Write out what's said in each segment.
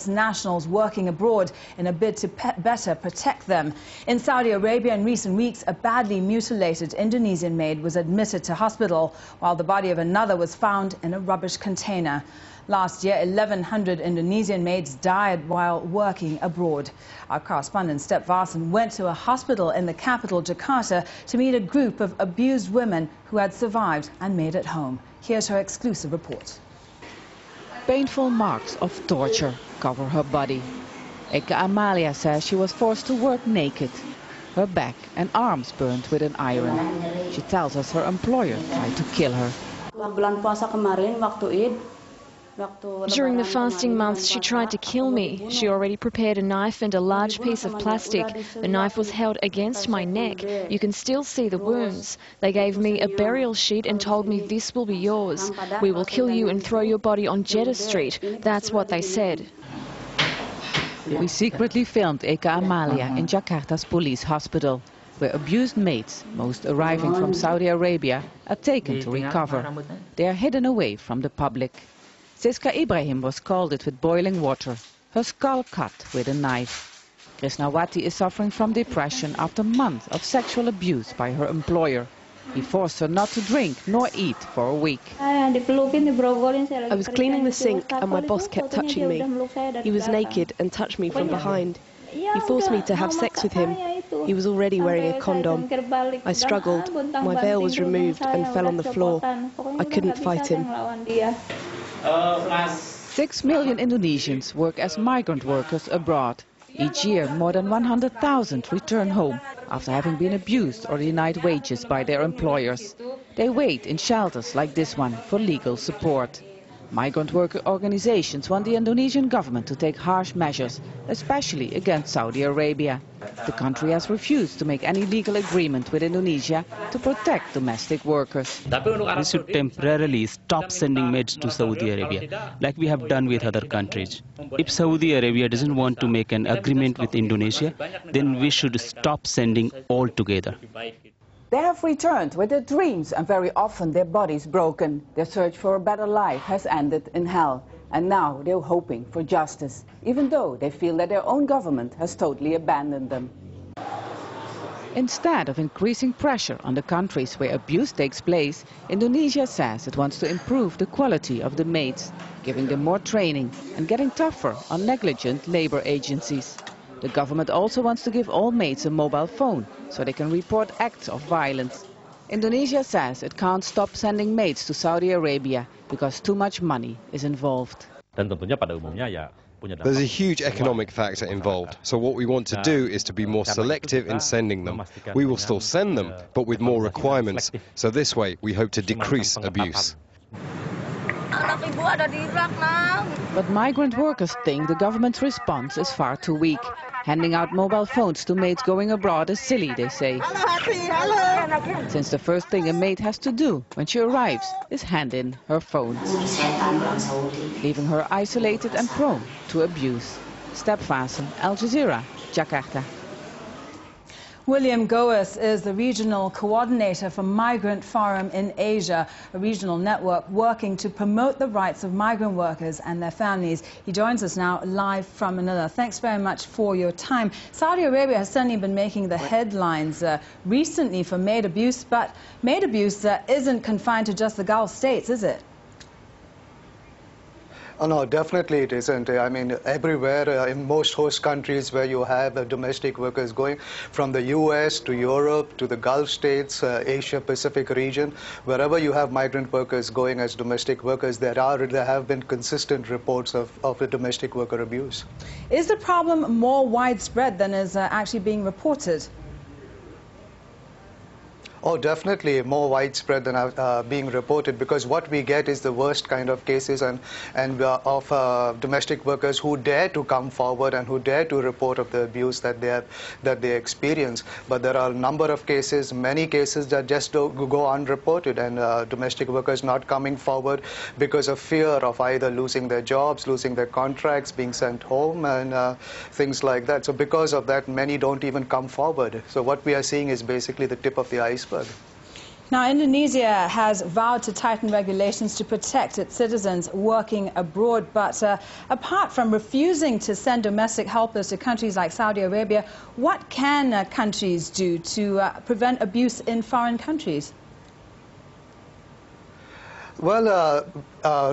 nationals working abroad in a bid to better protect them. In Saudi Arabia in recent weeks, a badly mutilated Indonesian maid was admitted to hospital, while the body of another was found in a rubbish container. Last year, 1,100 Indonesian maids died while working abroad. Our correspondent Step Varson went to a hospital in the capital, Jakarta, to meet a group of abused women who had survived and made it home. Here's her exclusive report. Painful marks of torture cover her body. Eka Amalia says she was forced to work naked. Her back and arms burned with an iron. She tells us her employer tried to kill her. During the fasting months, she tried to kill me. She already prepared a knife and a large piece of plastic. The knife was held against my neck. You can still see the wounds. They gave me a burial sheet and told me, "This will be yours. We will kill you and throw your body on Jeddah Street." That's what they said. We secretly filmed Eka Amalia in Jakarta's police hospital, where abused maids, most arriving from Saudi Arabia, are taken to recover. They are hidden away from the public. Siska Ibrahim was scalded with boiling water, her skull cut with a knife. Krisnawati is suffering from depression after months of sexual abuse by her employer. He forced her not to drink nor eat for a week. I was cleaning the sink and my boss kept touching me. He was naked and touched me from behind. He forced me to have sex with him. He was already wearing a condom. I struggled. My veil was removed and fell on the floor. I couldn't fight him. 6 million Indonesians work as migrant workers abroad. Each year, more than 100,000 return home after having been abused or denied wages by their employers. They wait in shelters like this one for legal support. Migrant worker organizations want the Indonesian government to take harsh measures, especially against Saudi Arabia. The country has refused to make any legal agreement with Indonesia to protect domestic workers. We should temporarily stop sending maids to Saudi Arabia, like we have done with other countries. If Saudi Arabia doesn't want to make an agreement with Indonesia, then we should stop sending altogether. They have returned with their dreams and very often their bodies broken. Their search for a better life has ended in hell. And now they're hoping for justice, even though they feel that their own government has totally abandoned them. Instead of increasing pressure on the countries where abuse takes place, Indonesia says it wants to improve the quality of the maids, giving them more training and getting tougher on negligent labor agencies. The government also wants to give all maids a mobile phone so they can report acts of violence. Indonesia says it can't stop sending maids to Saudi Arabia because too much money is involved. There's a huge economic factor involved, so what we want to do is to be more selective in sending them. We will still send them, but with more requirements, so this way we hope to decrease abuse. But migrant workers think the government's response is far too weak. Handing out mobile phones to maids going abroad is silly, they say. Since the first thing a maid has to do when she arrives is hand in her phone, leaving her isolated and prone to abuse. Step Varson, Al Jazeera, Jakarta. William Goes is the regional coordinator for Migrant Forum in Asia, a regional network working to promote the rights of migrant workers and their families. He joins us now live from Manila. Thanks very much for your time. Saudi Arabia has certainly been making the headlines recently for maid abuse, but maid abuse isn't confined to just the Gulf states, is it? Oh, no, definitely it isn't. I mean, everywhere, in most host countries where you have domestic workers going, from the US to Europe to the Gulf states, Asia-Pacific region, wherever you have migrant workers going as domestic workers, there have been consistent reports of the domestic worker abuse. Is the problem more widespread than is actually being reported? Oh, definitely more widespread than being reported, because what we get is the worst kind of cases of domestic workers who dare to come forward and who dare to report of the abuse that they experience. But there are a number of cases, many cases that just go unreported, and domestic workers not coming forward because of fear of either losing their jobs, losing their contracts, being sent home, and things like that. So because of that, many don't even come forward. So what we are seeing is basically the tip of the iceberg. Now, Indonesia has vowed to tighten regulations to protect its citizens working abroad. But apart from refusing to send domestic helpers to countries like Saudi Arabia, what can countries do to prevent abuse in foreign countries? Well,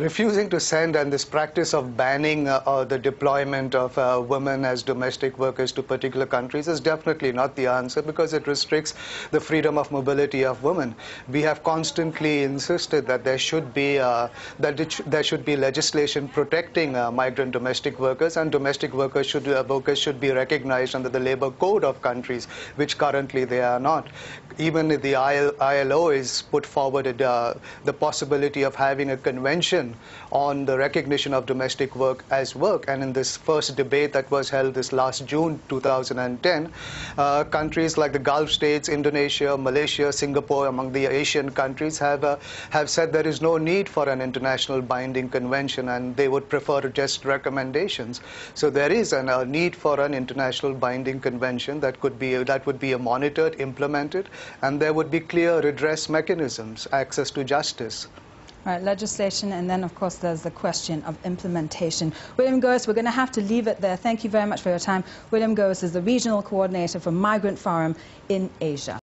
refusing to send and this practice of banning the deployment of women as domestic workers to particular countries is definitely not the answer, because it restricts the freedom of mobility of women. We have constantly insisted that there should be legislation protecting migrant domestic workers, and domestic workers should be recognized under the labor code of countries, which currently they are not. Even the ILO is put forward the possibility of having a convention on the recognition of domestic work as work. And in this first debate that was held this last June 2010, countries like the Gulf states, Indonesia, Malaysia, Singapore, among the Asian countries have said there is no need for an international binding convention, and they would prefer just recommendations. So there is a need for an international binding convention that would be monitored, implemented, and there would be clear redress mechanisms, access to justice. All right, legislation, and then, of course, there's the question of implementation. William Goes, we're going to have to leave it there. Thank you very much for your time. William Goes is the Regional Coordinator for Migrant Forum in Asia.